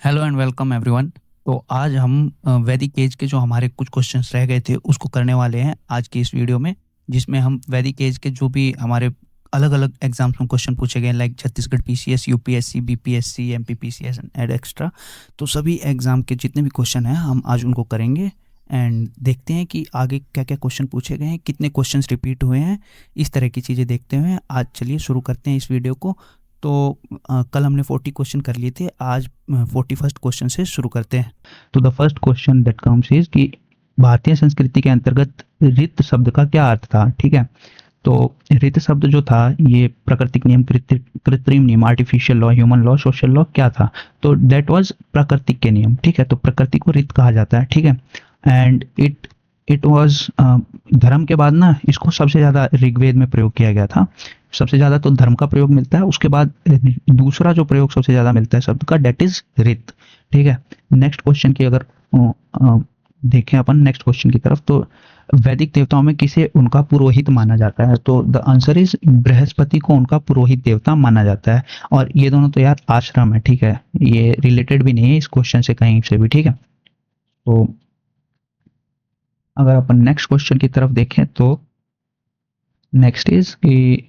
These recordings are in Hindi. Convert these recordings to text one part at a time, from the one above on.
Hello and welcome everyone. तो आज हम वैदिक एज के जो हमारे कुछ क्वेश्चंस रह गए थे उसको करने वाले हैं आज की इस वीडियो में, जिसमें हम वैदिक एज के जो भी हमारे अलग अलग एग्जाम्स में क्वेश्चन पूछे गए like Chhattisgarh PCS, UPSC, BPSC, MPPCS and extra. तो सभी एग्जाम के जितने भी क्वेश्चन हैं हम आज उनको करेंगे एंड देखते हैं कि आगे क्या क्या क्वेश्चन पूछे गए हैं, कितने क्वेश्चंस रिपीट हुए हैं, इस तरह की चीज़ें देखते हुए आज चलिए शुरू करते हैं इस वीडियो को। तो कल हमने 40 क्वेश्चन कर लिए थे, आज 41st क्वेश्चन से शुरू करते हैं। तो the first question that comes is कि भारतीय संस्कृति के अंतर्गत रित शब्द का क्या अर्थ था। ठीक है, तो रित शब्द जो था ये प्राकृतिक नियम, कृत्रिम नियम, artificial law, human law, social law क्या था। तो दैट वाज प्राकृतिक के नियम। ठीक है, तो प्रकृति को रित कहा जाता है। ठीक है, एंड इट वाज धर्म के बाद ना इसको सबसे ज़्यादा ऋग्वेद में प्रयोग किया गया था। सबसे ज़्यादा तो धर्म का प्रयोग मिलता है, उसके बाद दूसरा जो प्रयोग सबसे ज़्यादा मिलता है शब्द का डेट इज रित। ठीक है, नेक्स्ट क्वेश्चन की अगर देखें अपन नेक्स्ट क्वेश्चन की तरफ, तो वैदिक देवताओं में किसे उनका पुरोहित माना जाता है। तो द आंसर इज बृहस्पति को उनका पुरोहित देवता माना जाता है। और ये दोनों तो यार आश्रम है। ठीक है, ये रिलेटेड भी नहीं है इस क्वेश्चन से कहीं से भी। ठीक है, तो अगर अपन नेक्स्ट क्वेश्चन की तरफ देखें तो नेक्स्ट इज कि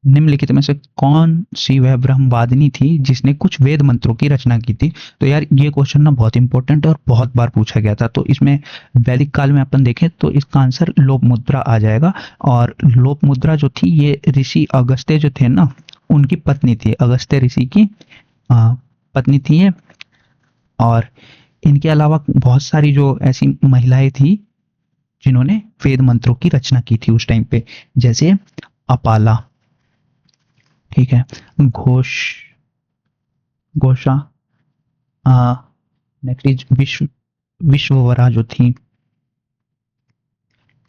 निम्नलिखित में से कौन सी वह ब्रह्मवादिनी थी जिसने कुछ वेद मंत्रों की रचना की थी। तो यार ये क्वेश्चन ना बहुत इंपॉर्टेंट है और बहुत बार पूछा गया था। तो इसमें वैदिक काल में अपन देखें तो इसका आंसर लोप मुद्रा आ जाएगा। और लोप मुद्रा जो थी ये ऋषि अगस्त्य जो थे ना उनकी पत्नी थी, अगस्त्य ऋषि की पत्नी थी ये। और इनके अलावा बहुत सारी जो ऐसी महिलाएं थी जिन्होंने वेद मंत्रों की रचना की थी उस टाइम पे, जैसे अपाला, ठीक है, घोषा, नेक्स्ट इज विश्ववरा जो थी।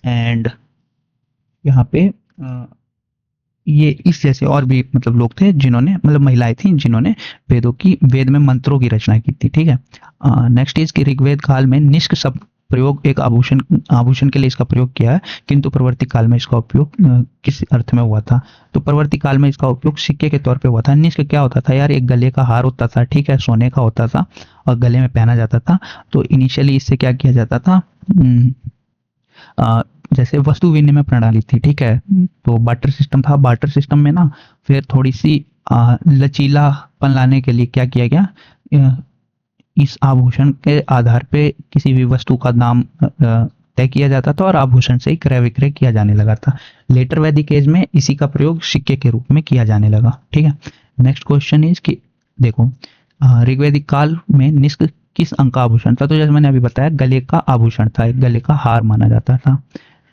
एंड यहाँ पे ये इस जैसे और भी मतलब लोग थे जिन्होंने मतलब महिलाएं थी जिन्होंने वेद में मंत्रों की रचना की थी। ठीक है, नेक्स्ट इज कि ऋग्वेद काल में निष्क शब्द प्रयोग एक आभूषण के लिए इसका प्रयोग किया है, किंतु प्रवर्ती काल में इसका उपयोग किस अर्थ में हुआ था। तो प्रवर्ती काल में इसका उपयोग सिक्के के तौर पे हुआ था। निष्क क्या होता था यार, एक गले का हार होता था। ठीक है, सोने का होता था और गले में पहना जाता था। तो इनिशियली इससे क्या किया जाता था, जैसे वस्तु विनिमय प्रणाली थी। ठीक है, तो बार्टर सिस्टम था। बार्टर सिस्टम में ना फिर थोड़ी सी लचीलापन लाने के लिए क्या किया गया, इस आभूषण के आधार पे किसी भी वस्तु का दाम तय किया जाता था और आभूषण से ही क्रय विक्रय किया जाने लगा था। लेटर वैदिक एज में इसी का प्रयोग सिक्के के रूप में किया जाने लगा। ठीक है, नेक्स्ट क्वेश्चन इज कि देखो ऋग्वैदिक काल में निष्क किस अंग का आभूषण था। तो जैसे मैंने अभी बताया गले का आभूषण था, एक गले का हार माना जाता था।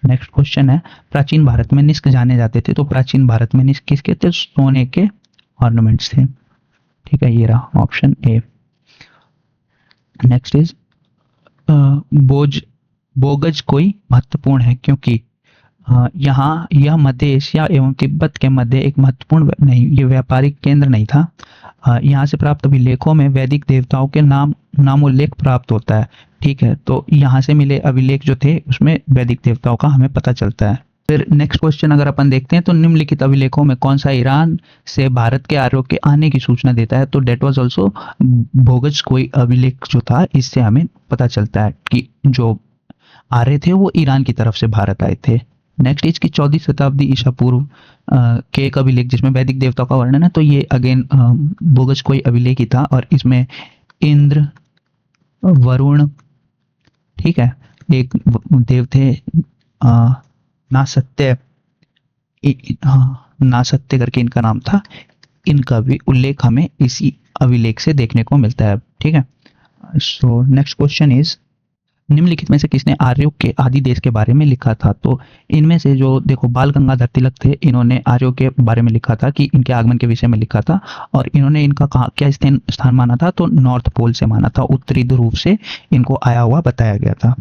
नेक्स्ट क्वेश्चन है प्राचीन भारत में निष्क जाने जाते थे। तो प्राचीन भारत में निष्क किसके थे, सोने के ऑर्नामेंट्स थे। ठीक है, ये रहा option A. Next is Boghaz कोई महत्वपूर्ण है क्योंकि यहाँ यह मध्य एशिया एवं तिब्बत के मध्य एक महत्वपूर्ण नहीं, ये व्यापारिक केंद्र नहीं था। यहाँ से प्राप्त अभिलेखों में वैदिक देवताओं के नामोल्लेख प्राप्त होता है। ठीक है, तो यहाँ से मिले अभिलेख जो थे उसमें वैदिक देवताओं का हमें पता चलता है। फिर नेक्स्ट क्वेश्चन अगर अपन देखते हैं तो निम्नलिखित अभिलेखों में कौन सा ईरान से भारत के आर्यों के आने की सूचना देता है। तो डेट वाज आल्सो भोगज कोई अभिलेख जो था, इससे हमें पता चलता है कि जो आर्य थे वो ईरान की तरफ से भारत आए थे। नेक्स्ट इज की 14वीं शताब्दी ईसा पूर्व के एक अभिलेख जिसमें वैदिक देवताओं का वर्णन है। तो ये अगेन भोगज कोई अभिलेख ही था और इसमें इंद्र, वरुण, ठीक है, एक देव थे नासत्य, नासत्य करके इनका नाम था। इनका भी उल्लेख हमें इसी अभिलेख से देखने को मिलता है। ठीक है, सो नेक्स्ट क्वेश्चन इज निम्नलिखित में से किसने आर्यों के आदि देश के बारे में लिखा था। तो इनमें से जो देखो बाल गंगाधर तिलक थे, इन्होंने आर्यों के बारे में लिखा था कि इनके आगमन के विषय में लिखा था। और इन्होंने इनका क्या स्थान माना था, तो नॉर्थ पोल से माना था, उत्तरी ध्रुव से इनको आया हुआ बताया गया था।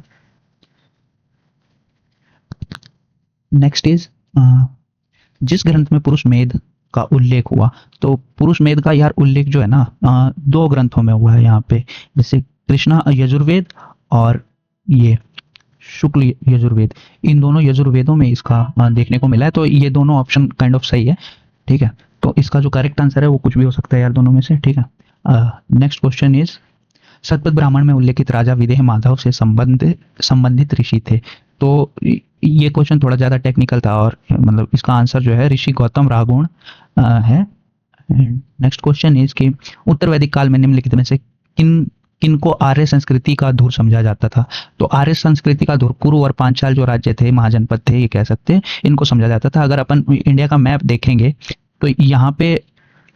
नेक्स्ट इज जिस ग्रंथ में पुरुष मेध का उल्लेख हुआ। तो पुरुष मेध का यार उल्लेख जो है ना दो ग्रंथों में हुआ है यहाँ पे, जैसे कृष्णा यजुर्वेद और ये शुक्ल यजुर्वेद। इन दोनों यजुर्वेदों में इसका देखने को मिला है। तो ये दोनों ऑप्शन काइंड ऑफ सही है। ठीक है, तो इसका जो करेक्ट आंसर है वो कुछ भी हो सकता है यार दोनों में से। ठीक है, next question is Shatapatha Brahmana में उल्लेखित राजा विदेह माधव से संबंधित ऋषि थे। तो ये क्वेश्चन थोड़ा ज़्यादा टेक्निकल था और मतलब इसका आंसर जो है ऋषि गौतम राघुण है। नेक्स्ट क्वेश्चन इज कि उत्तर वैदिक काल में निम्नलिखित में से किनको आर्य संस्कृति का धुर समझा जाता था। तो आर्य संस्कृति का धुर कुरु और पांचाल जो राज्य थे, महाजनपद थे, ये कह सकते हैं, इनको समझा जाता था। अगर अपन इंडिया का मैप देखेंगे तो यहाँ पे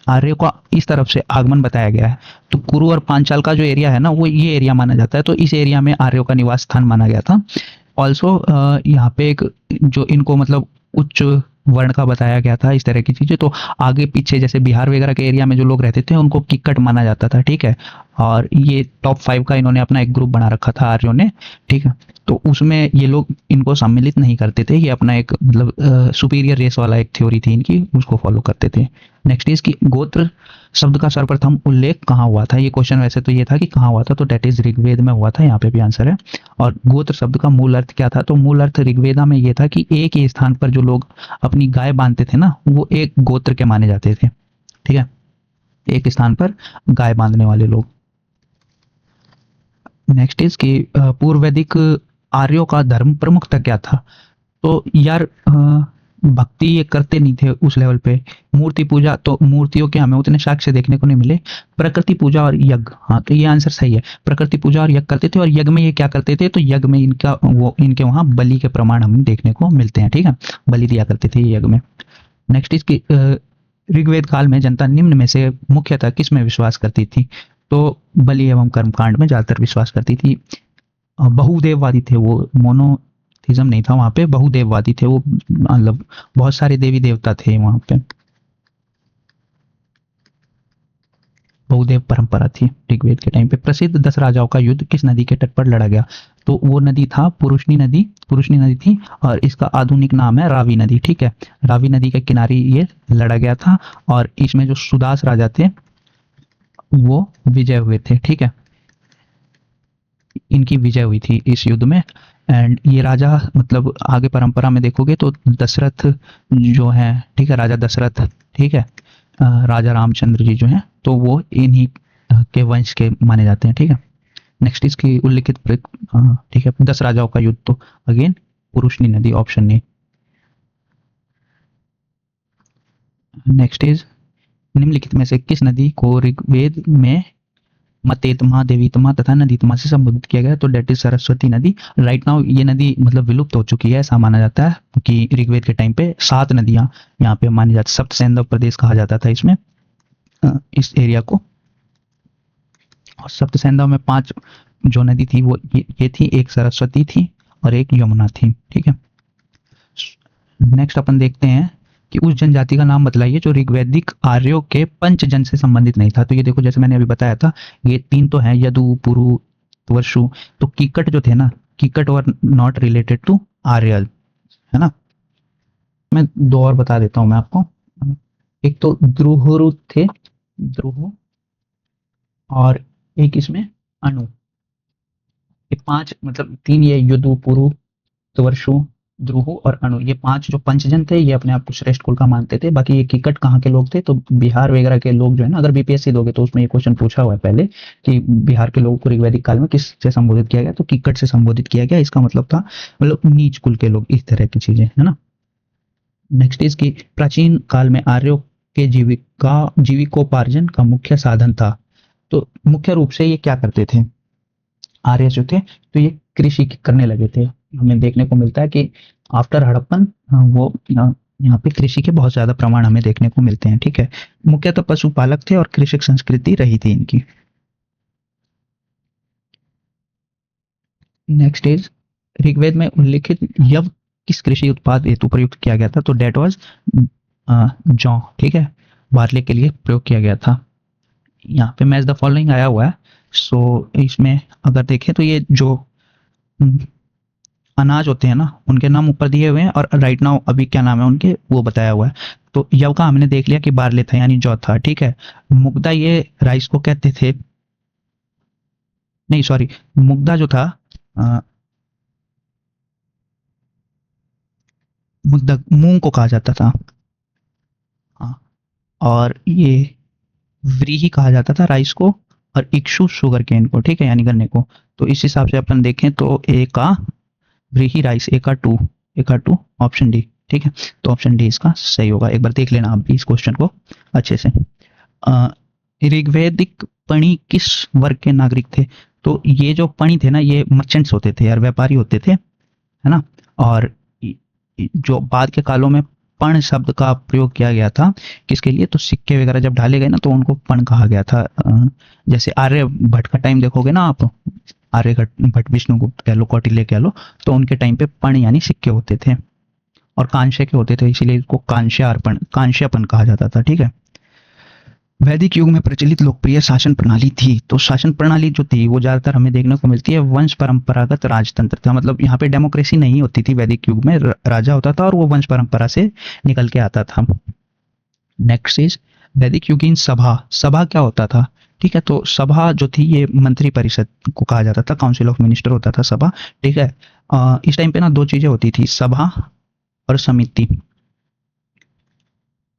आर्यों का इस तरफ से आगमन बताया गया है। तो कुरु और पांचाल का जो एरिया है ना, वो ये एरिया माना जाता है। तो इस एरिया में आर्यों का निवास स्थान माना गया था। ऑल्सो यहाँ पे एक जो इनको मतलब उच्च वर्ण का बताया गया था, इस तरह की चीज़ें। तो आगे पीछे जैसे बिहार वगैरह के एरिया में जो लोग रहते थे उनको किक्कट माना जाता था, ठीक है। और ये टॉप 5 का इन्होंने अपना एक ग्रुप बना रखा था आर्यों ने, ठीक है। तो उसमें ये लोग इनको सम्मिलित नहीं करते थे, ये अपना एक मतलब सुपीरियर रेस वाला एक थ्योरी थी इनकी, उसको फॉलो करते थे। नेक्स्ट इज कि गोत्र शब्द का सर्वप्रथम उल्लेख कहाँ हुआ था। ये क्वेश्चन वैसे तो ये था कि कहाँ हुआ था, तो डेट इज ऋग्वेद में हुआ था, यहाँ पे भी आंसर है। और गोत्र शब्द का मूल अर्थ क्या था, तो मूल अर्थ ऋग्वेदा में ये था कि एक ही स्थान पर जो लोग अपनी गाय बांधते थे ना, वो एक गोत्र के माने जाते थे, ठीक है। एक स्थान पर गाय बांधने वाले लोग। नेक्स्ट इज कि पूर्व वैदिक आर्यों का धर्म प्रमुखता क्या था। तो यार भक्ति ये करते नहीं थे उस लेवल पे। मूर्ति पूजा, तो मूर्तियों के हमें उतने साक्ष्य देखने को नहीं मिले। प्रकृति पूजा और यज्ञ, हाँ तो ये आंसर सही है। प्रकृति पूजा और यज्ञ करते थे, और यज्ञ में ये क्या करते थे, तो यज्ञ में इनके वहाँ बलि के प्रमाण हमें देखने को मिलते हैं, ठीक है। बलि दिया करते थे यज्ञ में। नेक्स्ट इसकी ऋग्वेद काल में जनता निम्न में से मुख्यतः किस में विश्वास करती थी। तो बलि एवं कर्मकांड में ज्यादातर विश्वास करती थी। बहुदेववादी थे वो, मोनोथिज्म नहीं था वहाँ पे, बहुदेववादी थे वो, मतलब बहुत सारे देवी देवता थे वहाँ पे। बहुदेव परंपरा थी ऋग्वेद के टाइम पे। प्रसिद्ध 10 राजाओं का युद्ध किस नदी के तट पर लड़ा गया। तो वो नदी था पुरुषनी नदी थी, और इसका आधुनिक नाम है रावी नदी, ठीक है। रावी नदी के किनारे ये लड़ा गया था, और इसमें जो सुदास राजा थे वो विजय हुए थे, ठीक है। इनकी विजय हुई थी इस युद्ध में। एंड ये राजा मतलब आगे परंपरा में देखोगे तो दशरथ जो है, ठीक है, राजा दशरथ, ठीक है, राजा रामचंद्र जी जो हैं, तो वो इन्हीं के वंश के माने जाते हैं, ठीक है। नेक्स्ट इसकी उल्लिखित ठीक है, 10 राजाओं का युद्ध, तो अगेन पुरुषनी नदी, ऑप्शन ए। नेक्स्ट इज निम्नलिखित में से किस नदी को ऋग्वेद में मतेतमा, देवीतमा तथा नदीतमा से संबोधित किया गया। तो डेट इज सरस्वती नदी। राइट नाउ ये नदी मतलब विलुप्त हो चुकी है, ऐसा माना जाता है कि ऋग्वेद के टाइम पे 7 नदियां यहाँ पे मानी जाती, सप्त सैंधव प्रदेश कहा जाता था इसमें, इस एरिया को। और सप्त सैंधव में 5 जो नदी थी वो ये थी, एक सरस्वती थी और एक यमुना थी, ठीक है। नेक्स्ट अपन देखते हैं कि उस जनजाति का नाम बतलाइए जो ऋग्वैदिक आर्यों के पंचजन से संबंधित नहीं था। तो ये देखो, जैसे मैंने अभी बताया था, ये 3 तो हैं, यदु, पुरु, त्वशु। तो कीकट जो थे ना, Kikata were not related to Aryan, है ना। मैं 2 और बता देता हूँ मैं आपको। एक तो द्रुहुरु थे, द्रुहु, और एक इसमें अनु। ये 5 मतलब 3, ये यदु, पुरु, त्वशु, द्रुहु और अनु, ये 5 जो पंचजन थे, ये अपने आप को श्रेष्ठ कुल का मानते थे। बाकी ये कीकट कहाँ के लोग थे, तो बिहार वगैरह के लोग जो है ना, अगर बीपीएससी दोगे तो उसमें ये क्वेश्चन पूछा हुआ है पहले कि बिहार के लोगों को ऋग्वैदिक काल में किस से संबोधित किया गया, तो कीकट से संबोधित किया गया। इसका मतलब था मतलब नीच कुल के लोग, इस तरह की चीजें, है ना। नेक्स्ट इज की प्राचीन काल में आर्यों के जीविकोपार्जन का मुख्य साधन था। तो मुख्य रूप से ये क्या करते थे आर्य जो थे, तो ये कृषि करने लगे थे। हमें देखने को मिलता है कि आफ्टर हड़प्पन वो यहाँ पे कृषि के बहुत ज्यादा प्रमाण हमें देखने को मिलते हैं, ठीक है। मुख्यतः पशुपालक थे और कृषक संस्कृति रही थी इनकी। नेक्स्ट इज ऋग्वेद में उल्लिखित यव किस कृषि उत्पाद हेतु प्रयुक्त किया गया था। तो डेट वाज जौ, ठीक है, बार्ले के लिए प्रयोग किया गया था। यहाँ पे मैच द फॉलोइंग आया हुआ है। सो इसमें अगर देखें तो ये जो अनाज होते हैं ना, उनके नाम ऊपर दिए हुए हैं, और राइट नाउ अभी क्या नाम है उनके वो बताया हुआ है। तो यव का हमने देख लिया कि बार्ले था, यानी जौ था, ठीक है। मुग्धा, ये राइस को कहते थे, नहीं सॉरी, मुग्धा जो था मुग्धा मूंग को कहा जाता था, हाँ। और ये व्रीहि कहा जाता था राइस को, और इक्षु शुगर केन को, ठीक है, यानी गन्ने को। तो इस हिसाब से अपन देखें तो ए का व्रीही राइस, ए का टू ऑप्शन डी, ठीक है। तो ऑप्शन डी इसका सही होगा। एक बार देख लेना आप भी इस क्वेश्चन को अच्छे से। ऋग्वैदिक पणी किस वर्ग के नागरिक थे? तो ये जो पणी थे ना, ये मर्चेंट्स होते थे यार, व्यापारी होते थे, है ना। और जो बाद के कालों में पण शब्द का प्रयोग किया गया था किसके लिए? तो सिक्के वगैरह जब ढाले गए ना, तो उनको पण कहा गया था। जैसे आर्यभट्ट का टाइम देखोगे ना आप, आर्यभट्ट, विष्णुगुप्त कह लो, कौटिल्य कह लो, तो उनके टाइम पे पण यानी सिक्के होते थे और कांस्य के होते थे, इसीलिए इसको कांस्यार्पण, कांस्यापन कहा जाता था, ठीक है। वैदिक युग में प्रचलित लोकप्रिय शासन प्रणाली थी। तो शासन प्रणाली जो थी वो ज्यादातर हमें देखने को मिलती है वंश परंपरागत राजतंत्र था। मतलब यहाँ पे डेमोक्रेसी नहीं होती थी वैदिक युग में, राजा होता था और वो वंश परंपरा से निकल के आता था। नेक्स्ट इज वैदिक युगीन सभा। सभा क्या होता था? ठीक है, तो सभा जो थी ये मंत्री परिषद को कहा जाता था, काउंसिल ऑफ मिनिस्टर होता था सभा, ठीक है। इस टाइम पे ना दो चीजें होती थी, सभा और समिति।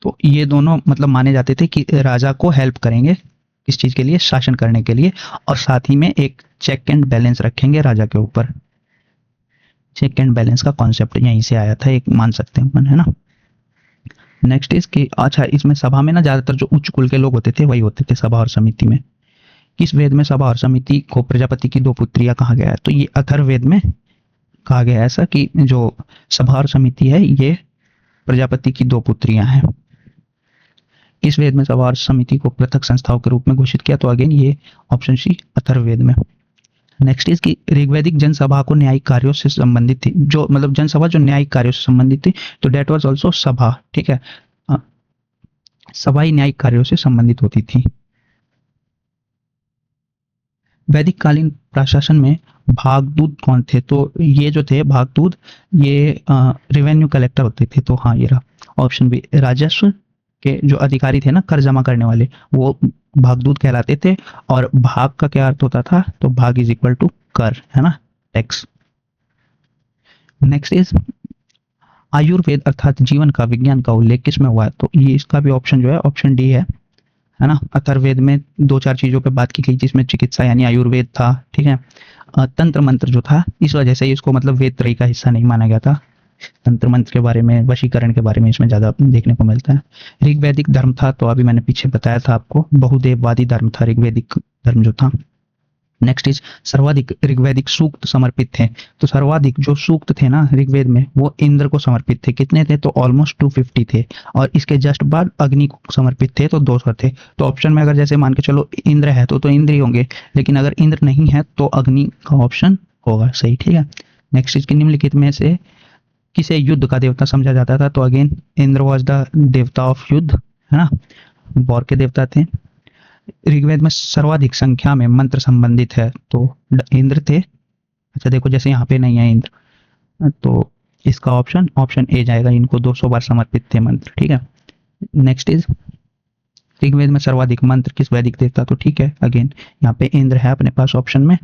तो ये दोनों मतलब माने जाते थे कि राजा को हेल्प करेंगे किस चीज के लिए? शासन करने के लिए, और साथ ही में एक चेक एंड बैलेंस रखेंगे राजा के ऊपर। चेक एंड बैलेंस का कॉन्सेप्ट यहीं से आया था, एक मान सकते हैं अपन, है ना। नेक्स्ट इज कि अच्छा, इसमें सभा में ना ज्यादातर जो उच्च कुल के लोग होते थे वही होते थे सभा और समिति में। किस वेद में सभा और समिति को प्रजापति की दो पुत्रियां कहा गया है? तो ये अथर्ववेद में कहा गया है ऐसा कि जो सभा और समिति है ये प्रजापति की दो पुत्रियां हैं। इस वेद में सभा और समिति को पृथक संस्थाओं के रूप में घोषित किया, तो अगेन ये ऑप्शन सी अथर्ववेद में। नेक्स्ट इज कि ऋग्वैदिक जनसभा को न्यायिक कार्यों से संबंधित थी। जो मतलब जनसभा जो न्यायिक कार्यों से संबंधित थी, तो डेट वाज आल्सो सभा, ठीक है। सभा ही न्यायिक कार्यों से संबंधित होती थी। वैदिक कालीन प्रशासन में भागदूत कौन थे? तो ये जो थे भागदूत, ये रेवेन्यू कलेक्टर होते थे। तो हाँ, ये रहा ऑप्शन बी, राजस्व के जो अधिकारी थे ना, कर जमा करने वाले, वो भागदूत कहलाते थे। और भाग का क्या अर्थ होता था? तो भाग इज इक्वल टू कर, है ना, टैक्स। नेक्स्ट इज आयुर्वेद अर्थात जीवन का विज्ञान का उल्लेख किस में हुआ है? तो ये इसका भी ऑप्शन जो है ऑप्शन डी है ना। अथर्ववेद में दो चार चीजों पे बात की गई, जिसमें चिकित्सा यानी आयुर्वेद था, ठीक है। तंत्र मंत्र जो था, इस वजह से इसको मतलब वेद त्रयी का हिस्सा नहीं माना गया था। तंत्र मंत्र के बारे में, वशीकरण के बारे में इसमें ज्यादा देखने को मिलता है। ऋग्वैदिक धर्म था, तो अभी मैंने पीछे बताया था आपको, बहुदेववादी धर्म था ऋग्वैदिक धर्म जो था। नेक्स्ट इज सर्वाधिक ऋग्वैदिक सूक्त समर्पित थे। तो सर्वाधिक जो सूक्त थे ना ऋग्वेद में, वो इंद्र को समर्पित थे। कितने थे? तो ऑलमोस्ट 250 थे। और इसके जस्ट बाद अग्नि को समर्पित थे, तो 200 थे। तो ऑप्शन में अगर जैसे मान के चलो इंद्र है तो इंद्र ही होंगे, लेकिन अगर इंद्र नहीं है तो अग्नि का ऑप्शन होगा सही, ठीक है। नेक्स्ट इज निम्नलिखित में से किसे युद्ध का देवता समझा जाता था? तो अगेन इंद्र वॉज द देवता ऑफ युद्ध, है ना, वॉर के देवता थे। ऋग्वेद में सर्वाधिक संख्या में मंत्र संबंधित है, तो इंद्र थे। अच्छा देखो, जैसे यहाँ पे नहीं है इंद्र, तो इसका ऑप्शन ए जाएगा, इनको 200 बार समर्पित थे मंत्र, ठीक है। नेक्स्ट इज ऋग्वेद में सर्वाधिक मंत्र किस वैदिक देवता? तो ठीक है, अगेन यहाँ पे इंद्र है अपने पास ऑप्शन में,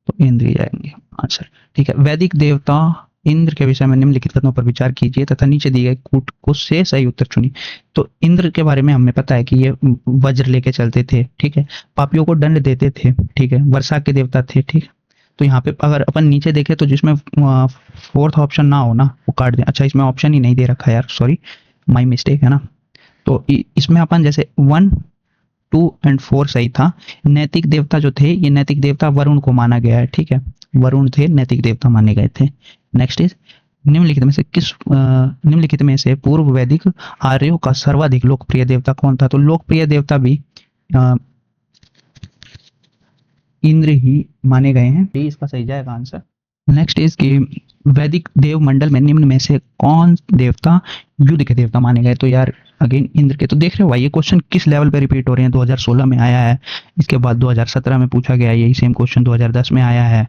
तो इंद्र ही जाएंगे आंसर, ठीक है। वैदिक देवता इंद्र के विषय में निम्नलिखित कथनों पर विचार कीजिए तथा नीचे दिए गए कूट को से सही उत्तर चुनिए। तो इंद्र के बारे में हमें पता है कि ये वज्र लेके चलते थे, ठीक है। पापियों को दंड देते थे, ठीक है। वर्षा के देवता थे, ठीक है। तो यहाँ पे अगर अपन नीचे देखें तो जिसमें फोर्थ ऑप्शन ना हो ना, वो काट दें। अच्छा, इसमें ऑप्शन ही नहीं दे रखा है यार, सॉरी, माई मिस्टेक, है ना। तो इसमें अपन जैसे 1, 2 एंड 4 सही था। नैतिक देवता जो थे, ये नैतिक देवता वरुण को माना गया है, ठीक है। वरुण थे, नैतिक देवता माने गए थे। नेक्स्ट इज निम्नलिखित में से पूर्व वैदिक आर्यों का सर्वाधिक लोकप्रिय देवता कौन था? तो लोकप्रिय देवता भी इंद्र ही माने गए हैं, इसका सही जाएगा आंसर। नेक्स्ट इज कि वैदिक देव मंडल में निम्न में से कौन देवता युद्ध के देवता माने गए? तो यार अगेन इंद्र के। तो देख रहे हो भाई, ये क्वेश्चन किस लेवल पे रिपीट हो रहे हैं। 2016 में आया है, इसके बाद 2017 में पूछा गया, यही सेम क्वेश्चन 2010 में आया है,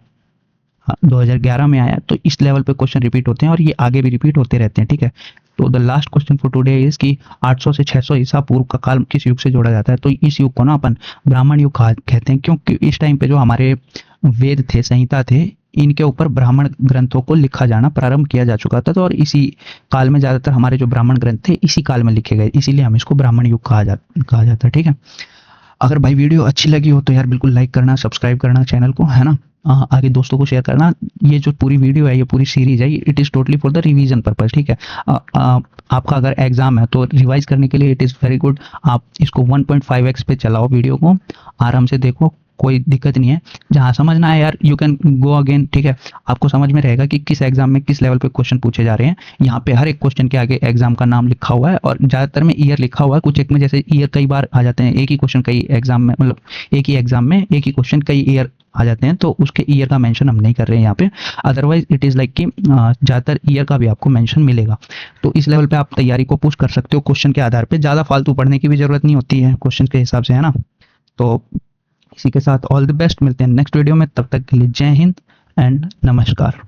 2011 में आया। तो इस लेवल पे क्वेश्चन रिपीट होते हैं और ये आगे भी रिपीट होते रहते हैं, ठीक है। तो the last question for today is कि 800 से 600 ईसा पूर्व का काल किस युग से जोड़ा जाता है? तो इस युग को ना अपन ब्राह्मण युग कहते हैं, क्योंकि इस टाइम पे जो हमारे वेद थे, संहिता थे, इनके ऊपर ब्राह्मण ग्रंथों को लिखा जाना प्रारंभ किया जा चुका था। तो और इसी काल में ज़्यादातर हमारे जो ब्राह्मण ग्रंथ थे इसी काल में लिखे गए, इसीलिए हम इसको ब्राह्मण युग कहा जाता है। ठीक है, अगर भाई वीडियो अच्छी लगी हो तो यार बिल्कुल लाइक करना, सब्सक्राइब करना चैनल को, है ना। आगे दोस्तों को शेयर करना। ये जो पूरी वीडियो है, ये पूरी सीरीज है, it is totally for the revision purpose. ठीक है, आपका अगर एग्जाम है तो रिवाइज करने के लिए इट इज़ वेरी गुड। आप इसको 1.5x पे चलाओ, वीडियो को आराम से देखो, कोई दिक्कत नहीं है। जहाँ समझना है यार यू कैन गो अगेन। ठीक है, आपको समझ में रहेगा कि किस एग्जाम में किस लेवल पे क्वेश्चन पूछे जा रहे हैं। यहाँ पे हर एक क्वेश्चन के आगे एग्जाम का नाम लिखा हुआ है और ज़्यादातर में ईयर लिखा हुआ है। कुछ एक में जैसे ईयर कई बार आ जाते हैं, एक ही क्वेश्चन कई एग्जाम में, मतलब एक ही एग्जाम में एक ही क्वेश्चन कई ईयर आ जाते हैं, तो उसके ईयर का मेंशन हम नहीं कर रहे हैं यहाँ पे। अदरवाइज इट इज़ लाइक कि ज़्यादातर ईयर का भी आपको मेंशन मिलेगा। तो इस लेवल पे आप तैयारी को पुश कर सकते हो क्वेश्चन के आधार पे। ज़्यादा फालतू पढ़ने की भी ज़रूरत नहीं होती है क्वेश्चन के हिसाब से, है ना। तो इसी के साथ ऑल द बेस्ट, मिलते हैं नेक्स्ट वीडियो में। तब तक के लिए जय हिंद एंड नमस्कार।